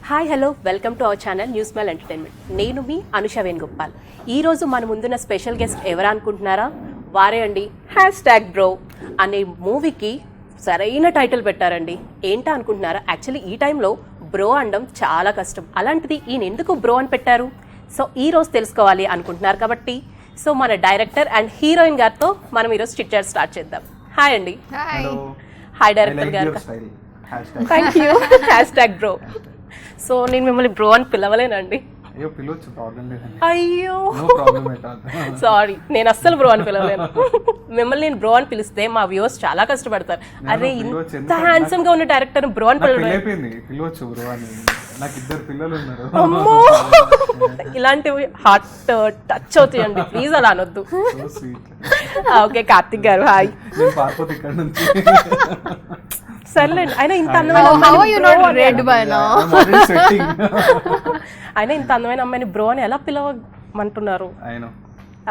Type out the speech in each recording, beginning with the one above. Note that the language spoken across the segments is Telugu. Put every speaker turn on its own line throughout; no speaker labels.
Hi hello welcome to our channel news smile entertainment. నేను మీ అనుష వేణుగోపాల్. ఈరోజు మన ముందున్న స్పెషల్ గెస్ట్ ఎవరు అనుకుంటున్నారా? వారే అండి #బ్రో అనే మూవీకి సరైన టైటిల్ పెట్టారండి. ఏంటా అనుకుంటున్నారా? యాక్చువల్లీ ఈ టైంలో బ్రో అనడం చాలా కష్టం. అలాంటిది ఈయన ఎందుకు బ్రో అని పెట్టారు? సో ఈ రోజు తెలుసుకోవాలి అనుకుంటున్నారు కాబట్టి సో మన డైరెక్టర్ అండ్ హీరోయిన్ గారితో మనం ఈరోజు చిట్ చాట్ స్టార్ట్ చేద్దాం. హాయ్ అండి. హాయ్ డైరెక్టర్ గారు. Thank you. #బ్రో. సో నేను మిమ్మల్ని బ్రో అని పిలవలేనండి. అయ్యో సారీ, నేను అస్సలు బ్రో అని పిలవలేను. మిమ్మల్ని నేను బ్రో అని పిలిస్తే మా వ్యూవర్స్ చాలా కష్టపడతారు. అరే ఇంత హ్యాండ్సమ్ గా ఉన్న డైరెక్టర్ బ్రో అని అమ్మో ఇలాంటివి హార్ట్ టచ్ అవుతాయండి, ప్లీజ్ అలా అనొద్దు. ఓకే కార్తిక్ గారు హాయ్. సర్లేండి, అయినా ఇంత అందమైన అయినా ఇంత అందమైన అమ్మాయిని బ్రో అని ఎలా పిలవమంటున్నారు?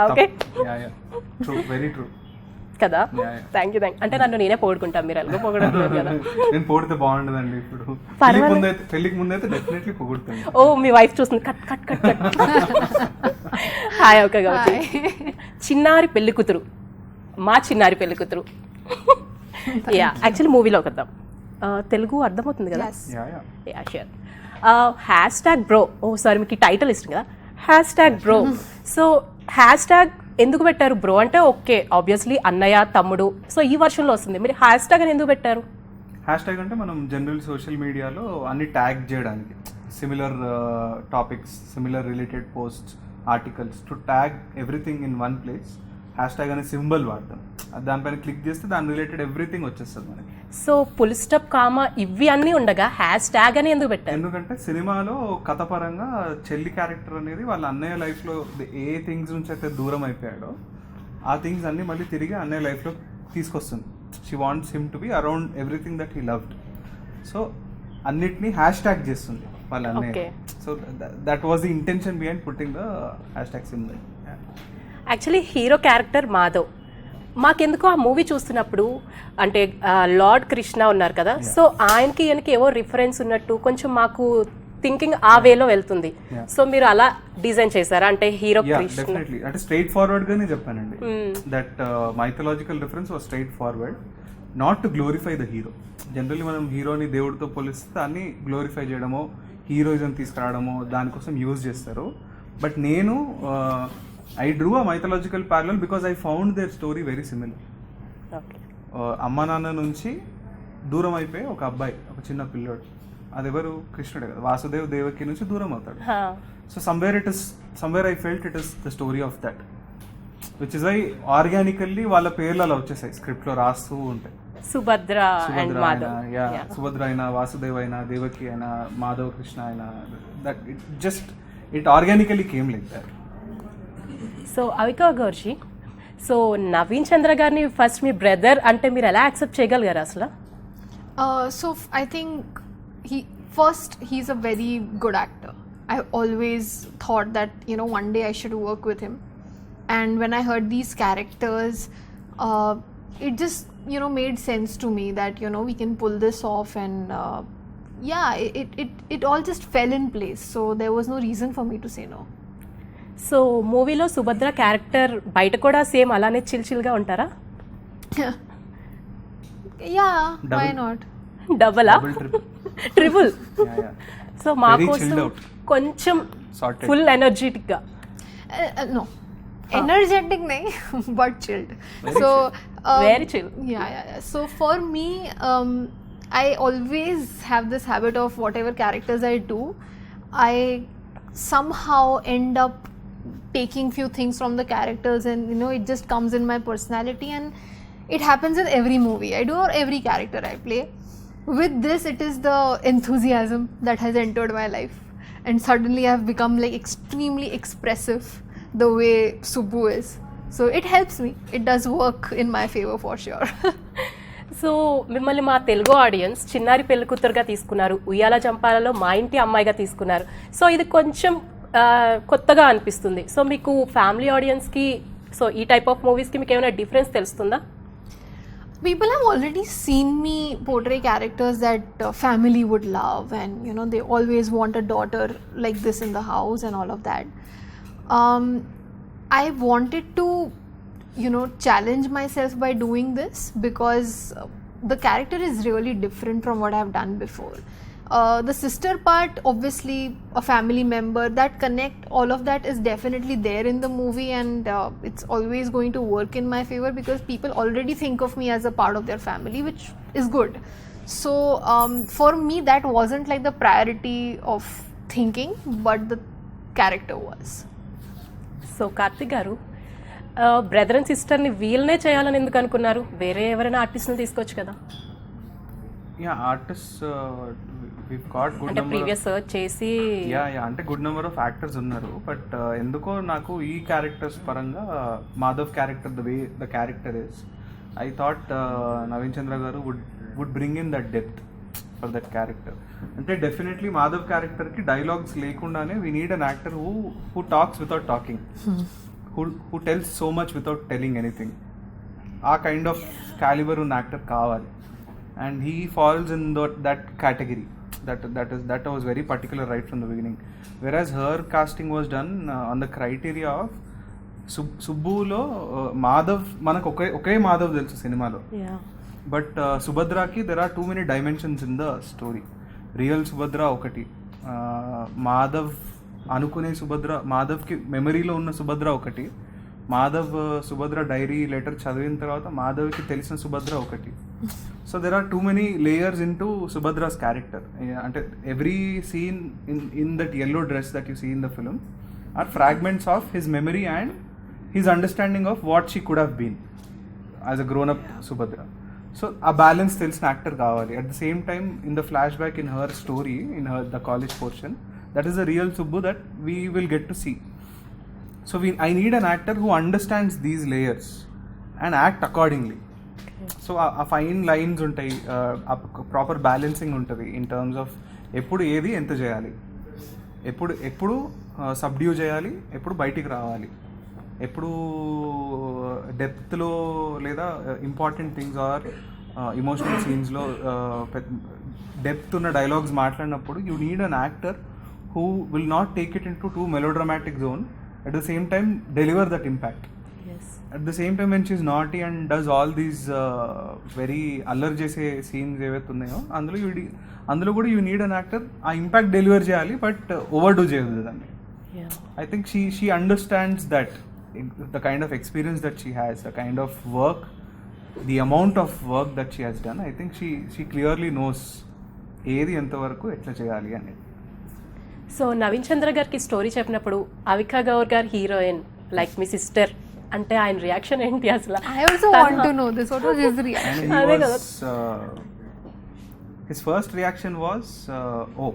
ఓకే కదా, థ్యాంక్ యూ. అంటే నన్ను నేనే పొగుడుకుంటాను, మీరు ఎలాగో పొగడట్లేదు కదా.
నేను పొగిడితే బాగుండదండి. ఇప్పుడు పెళ్లికి ముందైతే డెఫినెట్లీ పొగుడుతాను.
ఓ మీ వైఫ్ చూస్తుంది, cut cut cut cut. Hi okay కాబట్టి చిన్నారి పెళ్లి కూతురు, మా చిన్నారి పెళ్లి కూతురు. యా యాక్చువల్లీ మూవీలోకి వద్దాం. తెలుగు అర్థమవుతుంది కదా? Yeah sure. #బ్రో. ఓ సారీ, మీకు టైటిల్ ఇష్టం కదా, #బ్రో. సో హ్యాష్ట్యాగ్ ఎందుకు పెట్టారు? బ్రో అంటే ఓకే ఆబ్వియస్లీ అన్నయ్య తమ్ముడు, సో ఈ వర్షన్లో వస్తుంది. మీరు హ్యాష్ట్యాగ్ అని ఎందుకు పెట్టారు?
హ్యాష్ట్యాగ్ అంటే మనం జనరల్ సోషల్ మీడియాలో అన్ని ట్యాగ్ చేయడానికి, similar topics, similar related posts, articles, to tag everything in one place hashtag అనే సింబల్ వాడతాం. దానిపైన క్లిక్ చేస్తే దాని రిలేటెడ్ ఎవ్రీథింగ్ వచ్చేస్తుంది మనకి.
సో ఫుల్ స్టాప్ కామా ఇవి అన్నీ ఉండగా హ్యాష్ట్యాగ్ అని ఎందుకు పెట్టారు?
ఎందుకంటే సినిమాలో కథపరంగా చెల్లి క్యారెక్టర్ అనేది వాళ్ళ అన్నయ్య లైఫ్లో ఏ థింగ్స్ నుంచి అయితే దూరం అయిపోయాడో ఆ థింగ్స్ అన్ని మళ్ళీ తిరిగి అన్నయ్య లైఫ్లో తీసుకొస్తుంది. She wants him to be around everything that he loved. So అన్నిటినీ హ్యాష్ట్యాగ్ చేస్తుంది వాళ్ళ అన్నయ్య. So that was the intention behind putting the hashtag symbol.
Actually hero character Madhav. మాకెందుకు ఆ మూవీ చూస్తున్నప్పుడు అంటే లార్డ్ కృష్ణ ఉన్నారు కదా, సో ఆయనకి ఈయనకి ఏవో రిఫరెన్స్ ఉన్నట్టు కొంచెం మాకు థింకింగ్ ఆ వేలో వెళ్తుంది. సో మీరు అలా డిజైన్ చేశారా? అంటే హీరో కృష్ణ
అంటే స్ట్రైట్ ఫార్వర్డ్ గానే చెప్పానండి. That mythological reference was straight forward, not to glorify the hero. Generally మనం హీరోని దేవుడితో పోలిస్తే దాన్ని గ్లోరిఫై చేయడమో హీరోయిజం తీసుకురావడమో దానికోసం యూజ్ చేస్తారు. బట్ నేను I drew a mythological parallel because I found their story very similar. అమ్మ నాన్న నుంచి దూరం అయిపోయి ఒక అబ్బాయి, ఒక చిన్న పిల్లోడు, అదెవరు? కృష్ణుడే కదా. వాసుదేవ్ దేవకి నుంచి దూరం అవుతాడు. So somewhere I felt it is the story of that, which is why organically వాళ్ళ పేర్లు అలా వచ్చేసాయి స్క్రిప్ట్ లో రాస్తూ ఉంటాయి.
సుభద్ర
అయినా, వాసుదేవ్ అయినా, దేవకి అయినా, మాధవ్ కృష్ణ అయినా, that it organically came like that.
So Avika గౌర్జీ, so Naveen Chandra గారిని ఫస్ట్ మీ బ్రదర్ అంటే మీరు ఎలా యాక్సెప్ట్ చేయగలిగారు అసలు?
So I think he's a very good actor. I always thought that one day I should work with him, and when I heard these characters it just made sense to me that we can pull this off, and it all just fell in place, so there was no reason for me to say no.
So మూవీలో సుభద్ర క్యారెక్టర్ బయట కూడా సేమ్ అలానే చిల్గా ఉంటారా?
Why not?
Double triple. So మా కోసం కొంచెం ఫుల్ ఎనర్జెటిక్ గా.
నో ఎనర్జెటిక్ నై, but chilled. So
very chill.
So for me I always have this habit of whatever characters I do, I somehow end up taking few things from the characters, and it just comes in my personality, and it happens in every movie I do or every character I play. With this, it is the enthusiasm that has entered my life, and suddenly I have become like extremely expressive the way Subbu is. So it helps me, it does work in my favor for sure.
So మిమ్మల్ని మా తెలుగు ఆడియన్స్ చిన్నారి పెళ్లి కూతురుగా తీసుకున్నారు, ఉయ్యాల జంపాలలో మా ఇంటి అమ్మాయిగా తీసుకున్నారు. సో ఇది కొంచెం కొత్తగా అనిపిస్తుంది. సో మీకు ఫ్యామిలీ ఆడియన్స్కి సో ఈ టైప్ ఆఫ్ మూవీస్కి మీకు ఏమైనా డిఫరెన్స్ తెలుస్తుందా?
People have already seen me portray characters that family would love, and you know, they always want a daughter like this in the house and all of that. I wanted to, you know, challenge myself by doing this because the character is really different from what I've done before. The sister part, obviously a family member, that connect, all of that is definitely there in the movie, and it's always going to work in my favor because people already think of me as a part of their family, which is good. So for me, that wasn't like the priority of thinking, but the character was.
So Karthik గారు బ్రదర్ అండ్ సిస్టర్ని వీళ్ళనే చేయాలని ఎందుకు అనుకున్నారు? వేరే ఎవరైనా ఆర్టిస్ట్ని తీసుకోవచ్చు కదా.
Yeah artist we've got good
అంటే
number
ప్రీవియస్ సర్చ్ చేసి
యా అంటే గుడ్ నెంబర్ ఆఫ్ యాక్టర్స్ ఉన్నారు. బట్ ఎందుకో నాకు ఈ క్యారెక్టర్స్ పరంగా Madhav character the way the character is, I thought Naveen Chandra గారు would bring in that depth for that character. అంటే డెఫినెట్లీ మాధవ్ క్యారెక్టర్కి డైలాగ్స్ లేకుండానే we need an actor who talks without talking, who tells so much without telling anything. ఆ కైండ్ ఆఫ్ క్యాలిబర్ ఉన్న యాక్టర్ కావాలి, and he falls in that category. That was very particular right from the beginning. Whereas her casting was done on the criteria of Subbulo Madhav, manaku oke Madhav telusu cinema lo, but Subhadraki there are too many dimensions in the story. Real Subhadra okati, Madhav anukune Subhadra, Madhav ki memory lo unna Subhadra okati, Madhav Subhadra diary letter చదివిన తర్వాత మాధవ్కి తెలిసిన సుభద్ర ఒకటి. So there are too many layers into Subhadra's character. అంటే every scene in that yellow dress that you see in the film are fragments of his memory and his understanding of what she could have been as a grown up Subhadra. So ఆ బ్యాలెన్స్ తెలిసిన యాక్టర్ కావాలి. At the same time in the flashback in her story, in her the college portion, that is the real Subbu that we will get to see. So I need an actor who understands these layers and act accordingly. So a fine lines ఉంటాయి, ప్రాపర్ బ్యాలెన్సింగ్ ఉంటుంది ఇన్ టర్మ్స్ ఆఫ్ ఎప్పుడు ఏది ఎంత చేయాలి, ఎప్పుడు సబ్డ్యూ చేయాలి, ఎప్పుడు బయటికి రావాలి, ఎప్పుడు డెప్త్లో లేదా ఇంపార్టెంట్ థింగ్స్ ఆర్ ఇమోషనల్ సీన్స్లో డెప్త్ ఉన్న డైలాగ్స్ మాట్లాడినప్పుడు you need an actor who will not take it into too melodramatic zone, at the same time deliver that impact.
yes,
at the same time when she's naughty and does all these very allar jese scenes ఏవైతే ఉన్నాయో అందులో కూడా you need an actor ఆ ఇంపాక్ట్ డెలివర్ చేయాలి, బట్ ఓవర్డూ చేయదు దాన్ని. I think she understands that the kind of experience that she has, the kind of work, the amount of work that she has done, I think she clearly knows ఏది ఎంతవరకు ఎట్లా చేయాలి అనేది.
సో నవీన్ చంద్ర గారికి స్టోరీ చెప్పినప్పుడు అవికా గౌర్ గారు హీరోయిన్ లైక్ మీ సిస్టర్ అంటే ఆయన రియాక్షన్ ఏంటి అసలు?
I also want to know this. What was his reaction?
And he was, his first reaction was oh.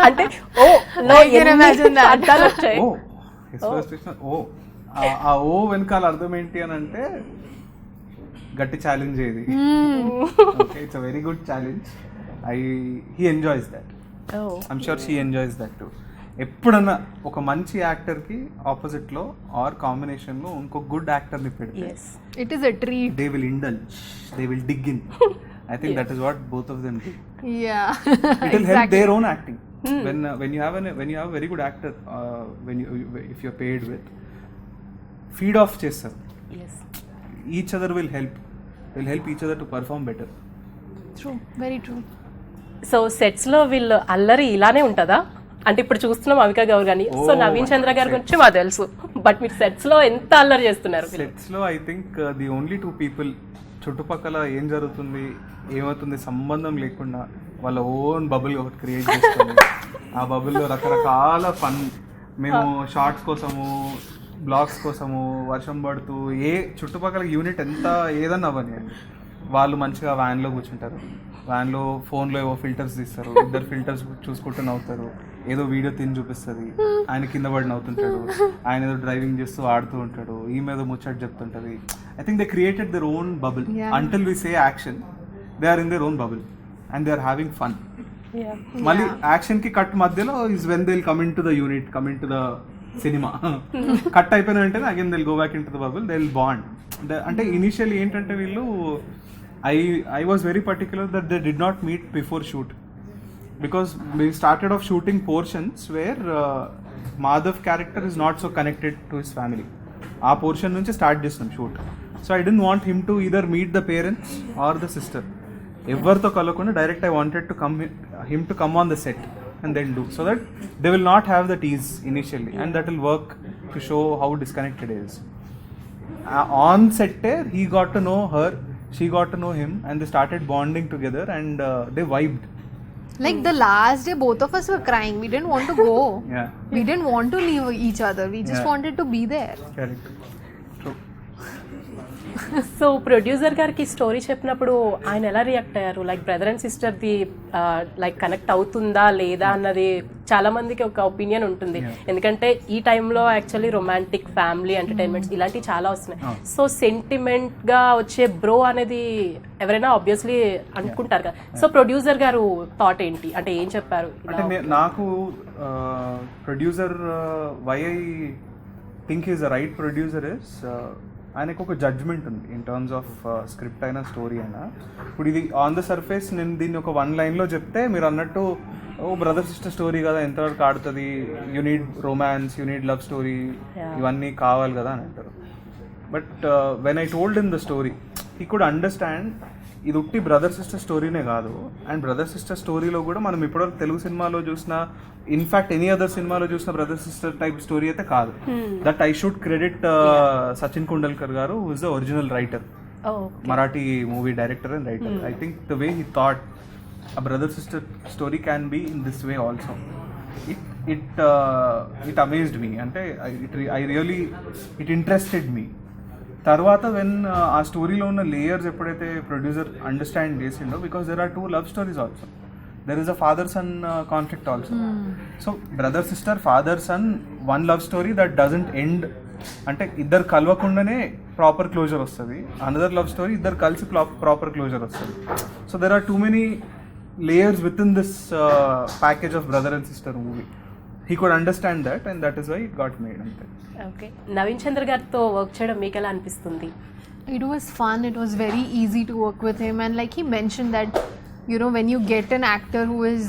అంటే oh no
I can imagine that.
అర్థాలు వచ్చాయి.
Oh, his first reaction oh. ఆ ఓ వెనకాల అర్థం ఏంటి అని అంటే గట్టి ఛాలెంజ్ ఇది. Okay, it's a very good challenge. he enjoys that. I'm sure she enjoys that too. ఎప్పుడన్నా ఒక మంచి యాక్టర్కి ఆపోజిట్లో ఆర్ కాంబినేషన్లో ఇంకో గుడ్ యాక్టర్ని పెడితే
It is a treat.
they will indulge, they will dig in. I think that is what both of them do.
Yeah.
It will help their own acting. When you have a very good actor, if you're paid with, feed off చేస్తారు. Each other will help each other to perform better.
True, very true.
So సెట్స్లో వీళ్ళు అల్లరి ఇలానే ఉంటుందా? అంటే ఇప్పుడు చూస్తున్నాం అవికా గౌర్ గాని, సో నవీన్ చంద్ర గారి గురించి మాకు తెలుసు, బట్ మీరు సెట్స్లో ఎంత అల్లరి చేస్తున్నారు?
సెట్స్లో I think the only two people చుట్టుపక్కల ఏం జరుగుతుంది ఏమవుతుంది సంబంధం లేకుండా వాళ్ళ ఓన్ బబుల్ ఒకటి క్రియేట్ చేసుకొని ఆ బబుల్లో రకరకాల ఫన్, మేము షార్ట్స్ కోసము, బ్లాగ్స్ కోసము, వర్షం పడుతూ చుట్టుపక్కల యూనిట్ ఎంత ఏదన్నా అవని వాళ్ళు మంచిగా వ్యాన్లో కూర్చుంటారు, వ్యాన్లో ఫోన్లో ఏవో ఫిల్టర్స్ తీస్తారు, ఇద్దరు ఫిల్టర్స్ చూసుకుంటూ నవ్వుతారు, ఏదో వీడియో తిని చూపిస్తుంది, ఆయన కింద పడి నవ్వుతుంటాడు, ఆయన ఏదో డ్రైవింగ్ చేస్తూ ఆడుతూ ఉంటాడు, ఈమె ఏదో ముచ్చట చెప్తుంటుంది. I think they created their own bubble until we say action, they are in their own bubble and they are having fun. మళ్ళీ యాక్షన్కి కట్ మధ్యలో is when they will come into the unit, come into the cinema cut అయిపోయిన వెంటనే again they'll go back into the bubble they will bond. అంటే ఇనిషియల్లీ ఏంటంటే వీళ్ళు I was very particular that they did not meet before shoot, because we started off shooting portions where Madhav character is not so connected to his family. ఆ పోర్షన్ నుంచి స్టార్ట్ చేస్తాం shoot. So I don't want him to either meet the parents or the sister, ఎవరితో కలవకుండా direct I wanted to him to come on the set and then do, so that they will not have the tease initially and that will work to show how disconnected is. On set he got to know her, she got to know him, and they started bonding together and they vibed.
Like the last day, both of us were crying. We didn't want to go.
Yeah,
We didn't want to leave each other. We just
Yeah.
wanted to be there.
correct. True.
So producer గారికి స్టోరీ చెప్పినప్పుడు ఆయన ఎలా రియాక్ట్ అయ్యారు? లైక్ బ్రదర్ అండ్ సిస్టర్ది లైక్ కనెక్ట్ అవుతుందా లేదా అన్నది చాలా మందికి ఒక ఒపీనియన్ ఉంటుంది. ఎందుకంటే ఈ టైంలో యాక్చువల్లీ రొమాంటిక్ ఫ్యామిలీ ఎంటర్టైన్మెంట్స్ ఇలాంటివి చాలా వస్తున్నాయి. సో సెంటిమెంట్ గా వచ్చే బ్రో అనేది ఎవరైనా ఆబ్వియస్లీ అనుకుంటారు కదా. సో ప్రొడ్యూసర్ గారు థాట్ ఏంటి, అంటే ఏం చెప్పారు?
అంటే నాకు producer why I think is the right producer is ఆయనకు ఒక జడ్జ్మెంట్ ఉంది ఇన్ టర్మ్స్ ఆఫ్ స్క్రిప్ట్ అయినా స్టోరీ అయినా. ఇప్పుడు ఇది ఆన్ ద సర్ఫేస్ నేను దీన్ని ఒక 1 లైన్లో చెప్తే మీరు అన్నట్టు ఓ బ్రదర్ సిస్టర్ స్టోరీ కదా ఎంతవరకు ఆడుతుంది, you need romance, you need love story, ఇవన్నీ కావాలి కదా అని అంటారు. But when I told in the story he could understand ఇది ఉట్టి బ్రదర్ సిస్టర్ స్టోరీనే కాదు. అండ్ బ్రదర్ సిస్టర్ స్టోరీలో కూడా మనం ఇప్పటివరకు తెలుగు సినిమాలో చూసిన, ఇన్ఫాక్ట్ ఎనీ అదర్ సినిమాలో చూసిన బ్రదర్ సిస్టర్ టైప్ స్టోరీ అయితే కాదు. That I should credit Sachin Kundalkar గారు, who is the original writer, Marathi movie director and writer. I think the way he thought a brother sister story can be in this way also, it amazed me. అంటే I really it interested me. తర్వాత వెన్ ఆ స్టోరీలో ఉన్న లేయర్స్ ఎప్పుడైతే ప్రొడ్యూసర్ అండర్స్టాండ్ చేసిండో, because there are 2 love stories also, there is a father son conflict also. So brother sister father son one love story that doesn't end, అంటే ఇద్దరు కలవకుండానే ప్రాపర్ క్లోజర్ వస్తుంది. అనదర్ లవ్ స్టోరీ ఇద్దరు కలిసి ప్రాపర్ క్లోజర్ వస్తుంది. So there are too many layers within this package of brother and sister movie. He could understand that, and that is why it got made.
Okay, Naveen Chandra గారితో వర్క్ చేయడం మీకు ఎలా అనిపిస్తుంది?
It was fun. It was very easy to work with him, and like he mentioned that, you know, when you get an actor who is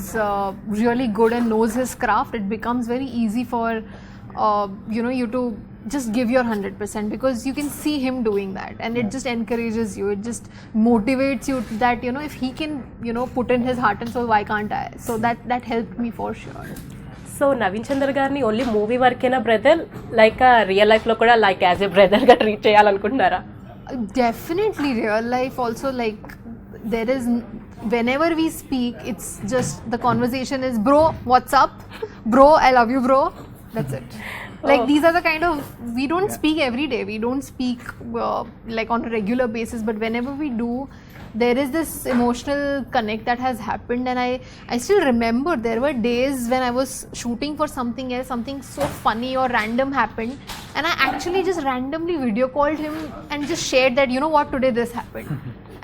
really good and knows his craft, it becomes very easy for you know, you to just give your 100%, because you can see him doing that, and it just encourages you, it just motivates you that, you know, if he can, you know, put in his heart and soul, why can't I? So that helped me for sure.
So Naveen Chandra గారిని ఓన్లీ మూవీ వరకేనా బ్రదర్, లైక్ రియల్ లైఫ్లో కూడా లైక్ యాజ్ ఎ బ్రదర్గా ట్రీట్ చేయాలనుకుంటున్నారా?
Definitely real life also, like there is, whenever we speak, it's just the conversation is bro, what's up, bro, I love you bro, that's it. Like these are the kind of, we don't speak every day, we don't speak like on a regular basis, but whenever we do, there is this emotional connect that has happened. And I still remember there were days when I was shooting for something else, something so funny or random happened, and I actually just randomly video called him and just shared that, you know what, today this happened.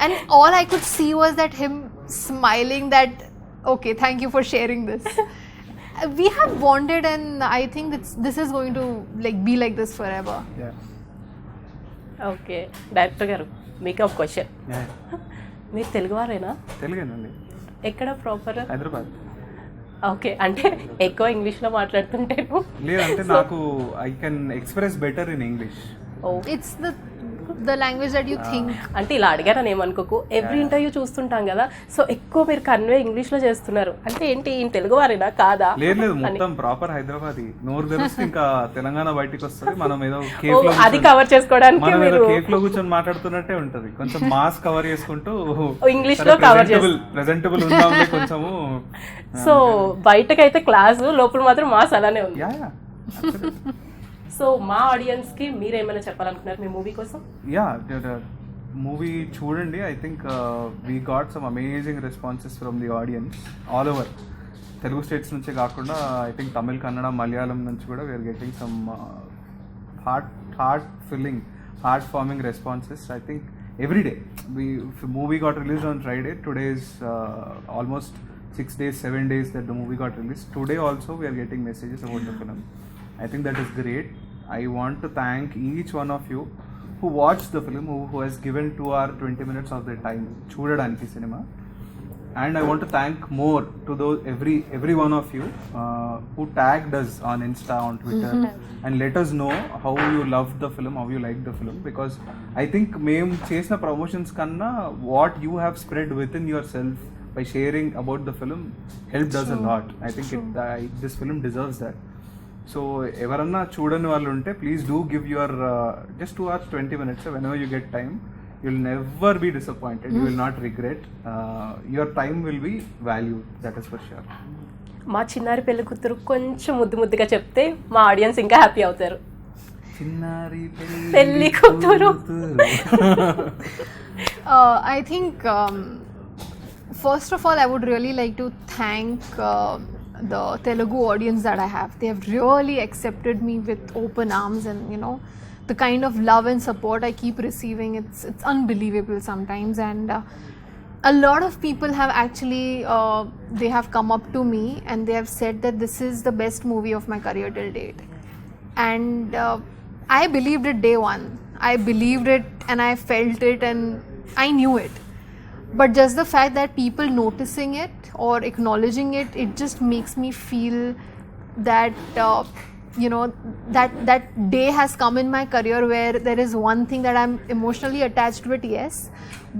And all I could see was that him smiling that, okay, thank you for sharing this. We have bonded, and I think this is going to like be like this forever.
Yeah.
Okay, director గారు మీకు ఒక క్వశ్చన్. మీరు తెలుగువారేనా?
తెలుగేనండి.
ఎక్కడ ప్రాపర్?
హైదరాబాద్.
ఓకే, అంటే ఎక్కువ ఇంగ్లీష్లో మాట్లాడుతుంటాను.
లేదంటే నాకు I can express better in English.
It's the language that you think.
అంటే ఇలా అడిగారని ఏమనుకోకు, ఎవ్రీ ఇంటర్వ్యూ చూస్తుంటాం కదా, సో ఎక్కువ మీరు కన్వే ఇంగ్లీష్లో చేస్తున్నారు అంటే ఏంటి, ఈయన తెలుగు వారేనా కాదా?
లేదు మొత్తం ప్రాపర్ హైదరాబాద్. నోరు తెరిస్తే ఇంకా తెలంగాణ బయటికి వస్తుంది. మనం ఏదో
అది కవర్ చేసుకోవడానికి మీరు
కేఫ్ లో కూర్చొని మాట్లాడుతున్నట్టే ఉంటది. కొంచెం మాస్ కవర్ చేసుకుంటూ
ఇంగ్లీష్ లో కవర్
ప్రెజెంటబుల్ ఉందాంలే కొంచెము.
సో బయటకైతే క్లాస్, లోపల మాత్రం మాస్ అలానే ఉంది. సో మా ఆడియన్స్ కి మీరు ఏమైనా చెప్పాలనుకున్నారు మీ మూవీ కోసం?
మూవీ చూడండి. I think we got some amazing responses from the audience all over. Telugu states నుంచే కాకుండా ఐ థింక్ తమిళ్, కన్నడ, మలయాళం నుంచి కూడా we're getting some heart warming responses. I think every day movie got release on Friday. Today is almost 6 days, 7 days that the movie got released. Today also we are getting messages about the film. I think that is great. I want to thank each one of you who watched the film, who has given 2 hours 20 minutes of their time చూడడానికి cinema. And I want to thank more to those every one of you who tagged us on Insta, on Twitter, and let us know how you loved the film, how you liked the film. Because I think మేము చేసిన promotions కన్నా what you have spread within yourself by sharing about the film helped us a lot. I think this film deserves that. So ఎవరన్నా చూడని వాళ్ళు ఉంటే please do give your just 2 hours 20 minutes whenever you get time. You will never be disappointed. You will not regret. Your time will be valued. That is for sure.
మా చిన్నారి పెళ్లి కూతురు కొంచెం ముద్దుగా చెప్తే మా ఆడియన్స్ ఇంకా హ్యాపీ అవుతారు.
చిన్నారి
పెళ్లి కూతురు.
I think first of all I would really like to thank the Telugu audience that I have. They have really accepted me with open arms, and you know, the kind of love and support I keep receiving, it's unbelievable sometimes. And a lot of people have actually they have come up to me and they have said that this is the best movie of my career till date. And I believed it day one. I believed it and I felt it and I knew it. But just the fact that people noticing it or acknowledging it, it just makes me feel that you know, that day has come in my career where there is one thing that I'm emotionally attached to it, yes,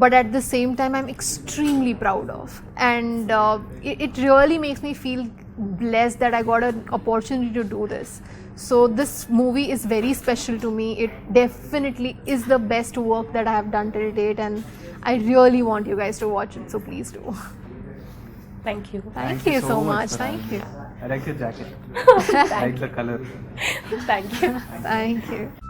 but at the same time I'm extremely proud of. And it really makes me feel blessed that I got an opportunity to do this. So this movie is very special to me. It definitely is the best work that I have done till date, and I really want you guys to watch it, so please do.
Thank you.
Thank you so much. Thank you.
I like your jacket. I like the color.
Thank you.
Thank you.